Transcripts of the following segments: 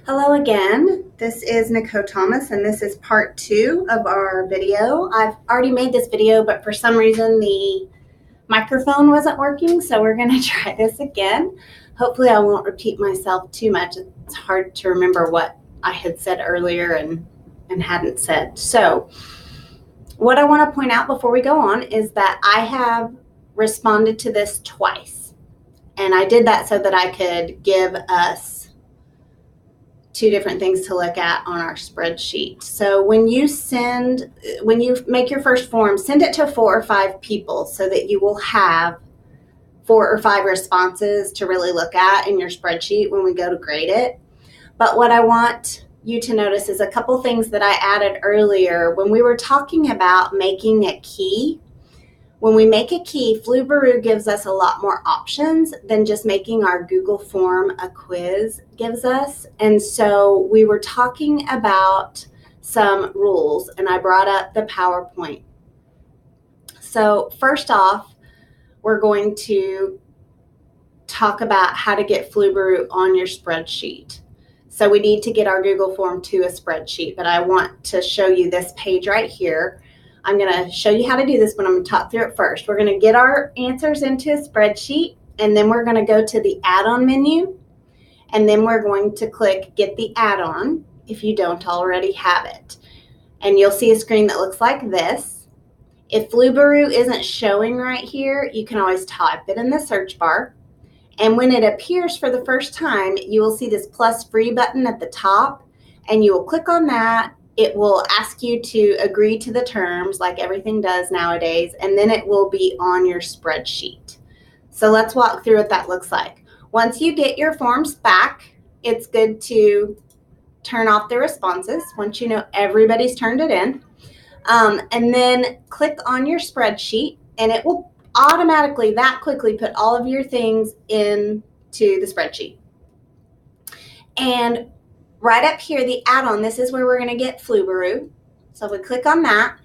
Hello again. This is Nicole Thomas, and this is part 2 of our video. I've already made this video, but for some reason the microphone wasn't working, so we're going to try this again. Hopefully I won't repeat myself too much. It's hard to remember what I had said earlier and hadn't said. So what I want to point out before we go on is that I have responded to this twice, and I did that so that I could give us two different things to look at on our spreadsheet. So when you make your first form, send it to 4 or 5 people so that you will have 4 or 5 responses to really look at in your spreadsheet when we go to grade it. But what I want you to notice is a couple things that I added earlier when we were talking about making a key. When we make a key, Flubaroo gives us a lot more options than just making our Google form a quiz gives us. And so we were talking about some rules, and I brought up the PowerPoint. So first off, we're going to talk about how to get Flubaroo on your spreadsheet. So we need to get our Google form to a spreadsheet, but I want to show you this page right here. I'm going to show you how to do this, but I'm going to talk through it first. We're going to get our answers into a spreadsheet, and then we're going to go to the add-on menu, and then we're going to click Get the Add-on if you don't already have it. And you'll see a screen that looks like this. If Flubaroo isn't showing right here, you can always type it in the search bar. And when it appears for the first time, you will see this plus free button at the top, and you will click on that. It will ask you to agree to the terms like everything does nowadays, and then it will be on your spreadsheet. So let's walk through what that looks like. Once you get your forms back, it's good to turn off the responses once you know everybody's turned it in. And then click on your spreadsheet, and it will automatically, that quickly, put all of your things into the spreadsheet. And right up here, the add-on, this is where we're going to get Flubaroo. So if we click on that,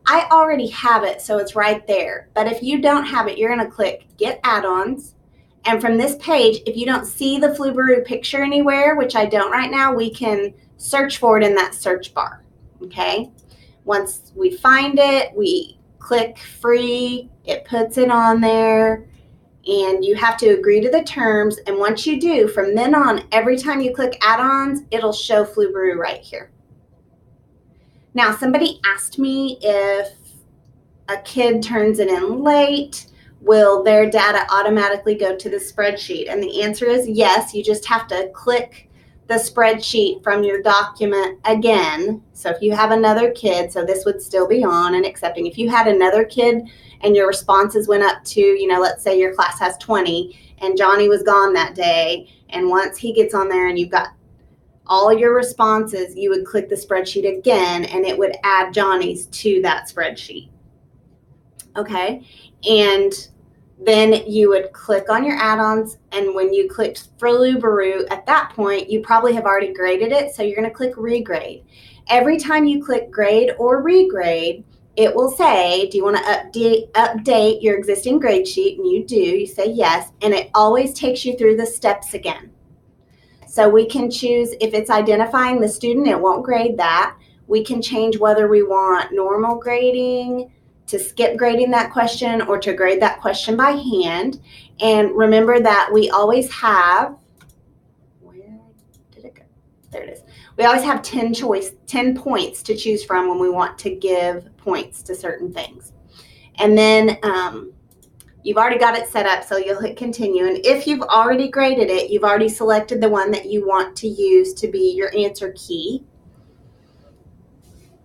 I already have it, so it's right there. But if you don't have it, you're going to click Get Add-ons. And from this page, if you don't see the Flubaroo picture anywhere, which I don't right now, we can search for it in that search bar, okay? Once we find it, we click Free, it puts it on there, and you have to agree to the terms. And once you do, from then on, every time you click add-ons, it'll show Flubaroo right here. Now, somebody asked me if a kid turns it in late, will their data automatically go to the spreadsheet? And the answer is yes. You just have to click the spreadsheet from your document again. So if you have another kid, so this would still be on and accepting. If you had another kid and your responses went up to, let's say your class has 20 and Johnny was gone that day, and once he gets on there and you've got all your responses, you would click the spreadsheet again and it would add Johnny's to that spreadsheet. Okay, and then you would click on your add-ons, and when you clicked Flubaroo, at that point, you probably have already graded it, so you're going to click Regrade. Every time you click Grade or Regrade, it will say, do you want to update your existing grade sheet? And you do. You say yes, and it always takes you through the steps again. So we can choose, if it's identifying the student, it won't grade that. We can change whether we want normal grading, to skip grading that question, or to grade that question by hand. And remember that we always have, where did it go? There it is. We always have 10 points to choose from when we want to give points to certain things. And then you've already got it set up, so you'll hit continue. And if you've already graded it, you've already selected the one that you want to use to be your answer key.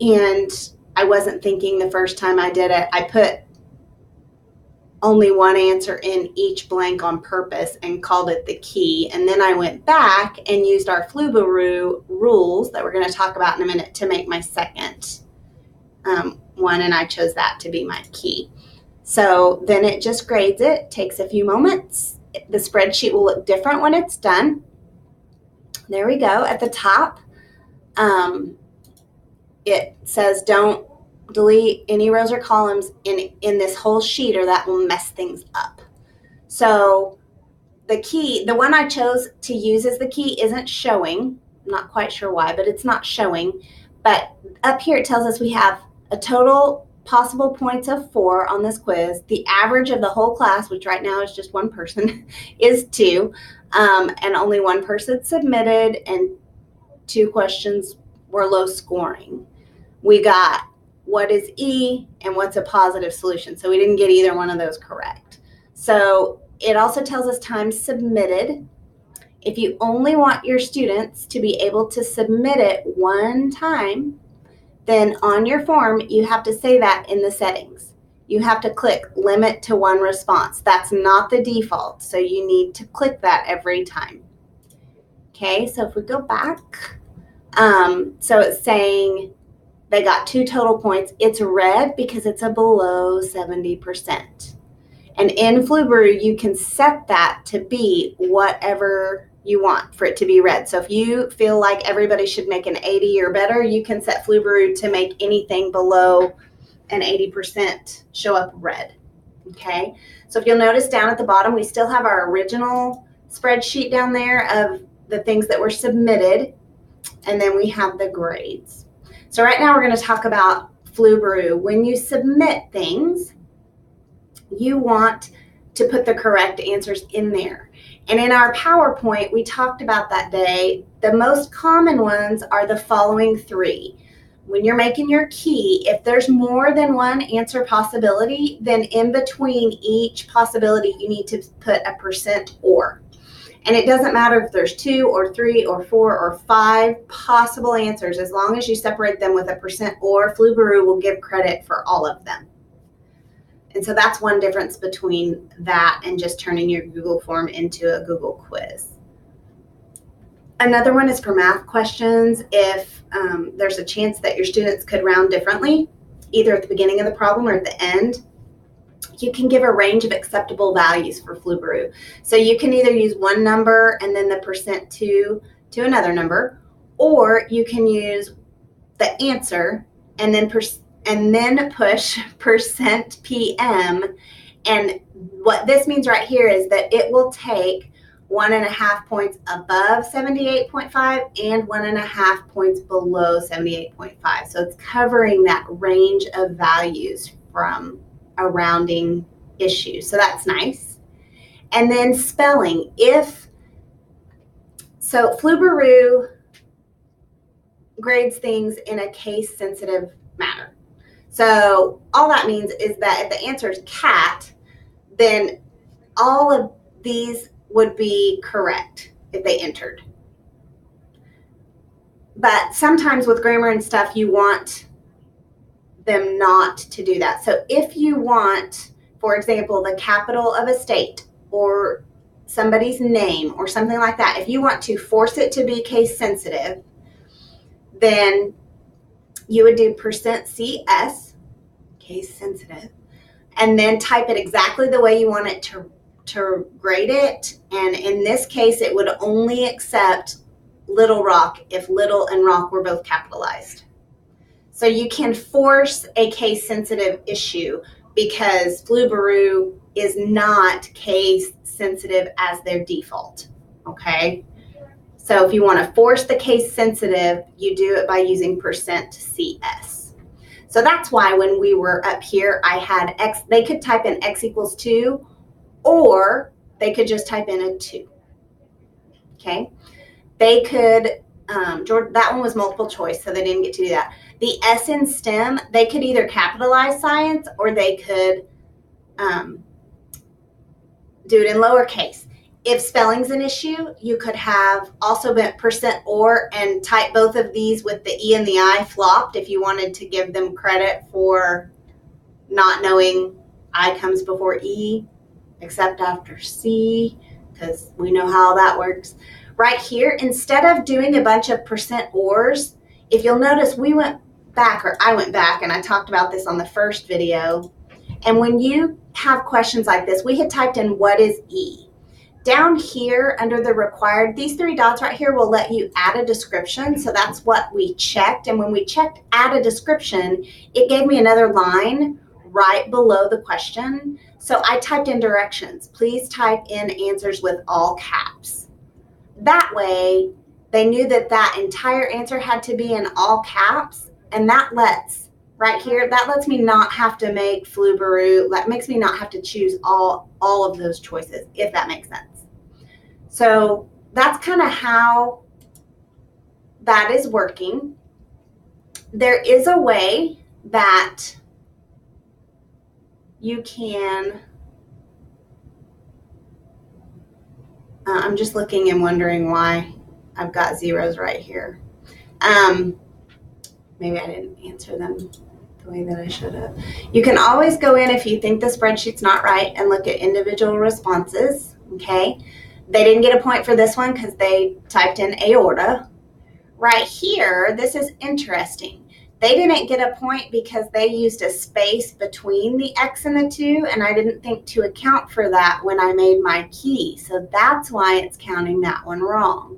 And I wasn't thinking the first time I did it. I put only one answer in each blank on purpose and called it the key. And then I went back and used our Flubaroo rules that we're going to talk about in a minute to make my second one, and I chose that to be my key. So then it just grades it, takes a few moments. The spreadsheet will look different when it's done. There we go. At the top, it says don't delete any rows or columns in this whole sheet, or that will mess things up. So the key, the one I chose to use as the key, isn't showing. not quite sure why, but it's not showing. But up here it tells us we have a total possible points of 4 on this quiz. The average of the whole class, which right now is just one person, is 2. And only one person submitted, and 2 questions were low scoring. We got what is E and what's a positive solution. So we didn't get either one of those correct. So it also tells us time submitted. If you only want your students to be able to submit it one time, then on your form, you have to say that in the settings. You have to click limit to 1 response. That's not the default, so you need to click that every time. Okay, so if we go back, so it's saying they got 2 total points. It's red because it's a below 70%. And in Flubaroo, you can set that to be whatever you want for it to be red. So if you feel like everybody should make an 80 or better, you can set Flubaroo to make anything below an 80% show up red. Okay, so if you'll notice down at the bottom, we still have our original spreadsheet down there of the things that were submitted, and then we have the grades. So right now we're going to talk about Flubaroo. When you submit things, you want to put the correct answers in there. And in our PowerPoint, we talked about that day, the most common ones are the following 3. When you're making your key, if there's more than one answer possibility, then in between each possibility, you need to put a % or. And it doesn't matter if there's 2 or 3 or 4 or 5 possible answers, as long as you separate them with a % or, Flubaroo will give credit for all of them. And so that's one difference between that and just turning your Google form into a Google quiz. Another one is for math questions. If there's a chance that your students could round differently, either at the beginning of the problem or at the end, you can give a range of acceptable values for Flubaroo. So you can either use one number and then the % to another number, or you can use the answer and then push %PM. And what this means right here is that it will take 1.5 points above 78.5 and 1.5 points below 78.5. So it's covering that range of values from a rounding issue. So that's nice. And then spelling. So Flubaroo grades things in a case-sensitive manner. So all that means is that if the answer is cat, then all of these would be correct if they entered. But sometimes with grammar and stuff, you want them not to do that. So if you want, for example, the capital of a state or somebody's name or something like that, if you want to force it to be case sensitive, then you would do %CS, case sensitive, and then type it exactly the way you want it to grade it. And in this case, it would only accept Little Rock if Little and Rock were both capitalized. So you can force a case sensitive issue because Flubaroo is not case sensitive as their default. Okay. So if you want to force the case sensitive, you do it by using %CS. So that's why when we were up here, I had X, they could type in X equals 2, or they could just type in a 2. Okay. They could, that one was multiple choice, so they didn't get to do that. The S in STEM, they could either capitalize science or they could do it in lowercase. If spelling's an issue, you could have also been %or and type both of these with the E and the I flopped if you wanted to give them credit for not knowing I comes before E, except after C, because we know how that works. Right here, instead of doing a bunch of %ors, if you'll notice, we went back, or I went back, and I talked about this on the first video. And when you have questions like this, we had typed in what is E. Down here under the required, these 3 dots right here will let you add a description. So that's what we checked. And when we checked add a description, it gave me another line right below the question. So I typed in directions. Please type in answers with all caps. That way, they knew that that entire answer had to be in all caps, and that lets, right here, that lets me not have to make Flubaroo. That makes me not have to choose all of those choices, if that makes sense. So that's kind of how that is working. There is a way that you can, I'm just looking and wondering why I've got zeros right here. Maybe I didn't answer them the way that I should have. You can always go in if you think the spreadsheet's not right and look at individual responses, okay? They didn't get a point for this one because they typed in aorta. Right here, this is interesting. They didn't get a point because they used a space between the X and the 2, and I didn't think to account for that when I made my key. So that's why it's counting that one wrong.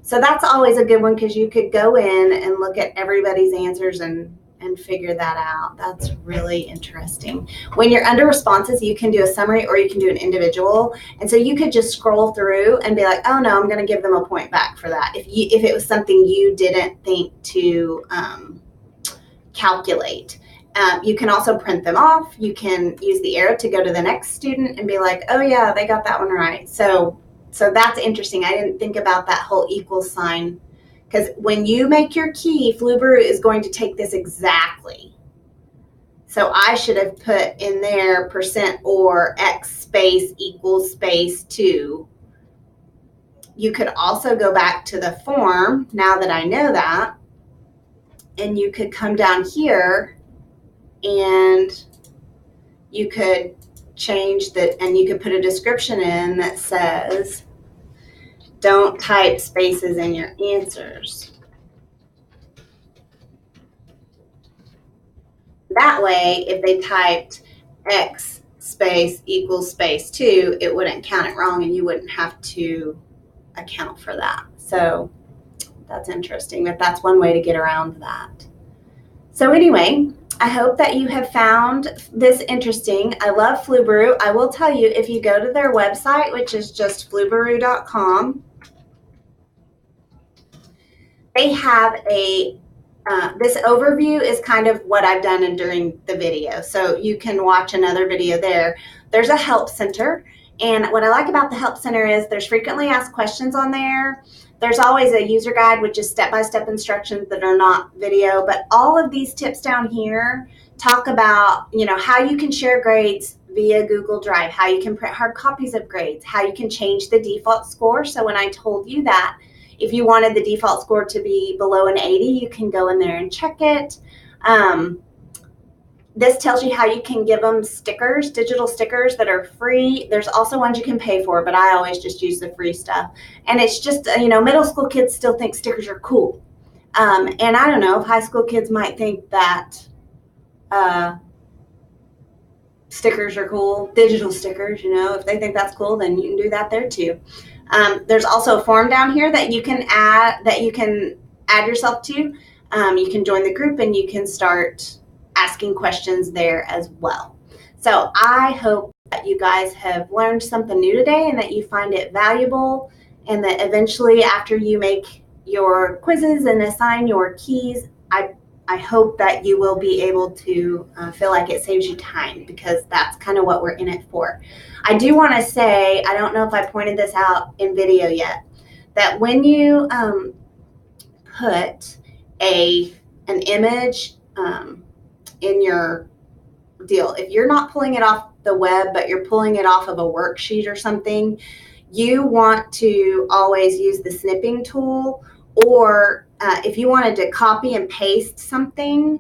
So that's always a good one because you could go in and look at everybody's answers and figure that out. That's really interesting. When you're under responses, you can do a summary or you can do an individual. And so you could just scroll through and be like, oh no, I'm going to give them a point back for that. If it was something you didn't think to calculate. You can also print them off. You can use the arrow to go to the next student and be like, oh yeah, they got that one right. So that's interesting. I didn't think about that whole equal sign, because when you make your key, Flubaroo is going to take this exactly. So I should have put in there percent or X space equals space 2. You could also go back to the form now that I know that, and you could come down here and you could change and you could put a description in that says, don't type spaces in your answers. That way, if they typed X space equals space 2, it wouldn't count it wrong and you wouldn't have to account for that. So that's interesting. That's one way to get around that. So anyway, I hope that you have found this interesting. I love Flubaroo. I will tell you, if you go to their website, which is just flubaroo.com, they have this overview is kind of what I've done during the video. So you can watch another video there. There's a help center. And what I like about the help center is there's frequently asked questions on there. There's always a user guide, which is step-by-step instructions that are not video. But all of these tips down here talk about, how you can share grades via Google Drive, how you can print hard copies of grades, how you can change the default score. So when I told you that, if you wanted the default score to be below an 80, you can go in there and check it. This tells you how you can give them stickers, digital stickers that are free. There's also ones you can pay for, but I always just use the free stuff. And it's just, middle school kids still think stickers are cool. And I don't know, if high school kids might think that stickers are cool, digital stickers, if they think that's cool, then you can do that there too. There's also a form down here that you can add yourself to. You can join the group and you can start asking questions there as well. So I hope that you guys have learned something new today and that you find it valuable, and that eventually after you make your quizzes and assign your keys, I hope that you will be able to feel like it saves you time, because that's kind of what we're in it for. I do want to say, I don't know if I pointed this out in video yet, that when you put an image in your deal, if you're not pulling it off the web, but you're pulling it off of a worksheet or something, you want to always use the snipping tool, or if you wanted to copy and paste something,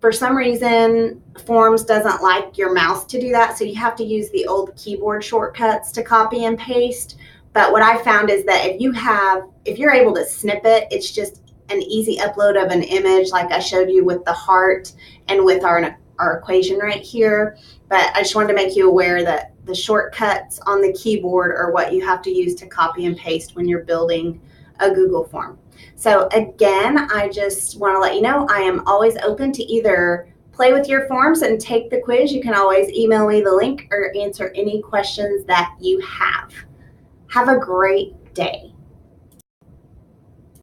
for some reason, Forms doesn't like your mouse to do that, so you have to use the old keyboard shortcuts to copy and paste. But what I found is that if you're able to snip it, it's just an easy upload of an image like I showed you with the heart and with our equation right here. But I just wanted to make you aware that the shortcuts on the keyboard are what you have to use to copy and paste when you're building a Google form. So again, I just want to let you know I am always open to either play with your forms and take the quiz. You can always email me the link or answer any questions that you have. Have a great day.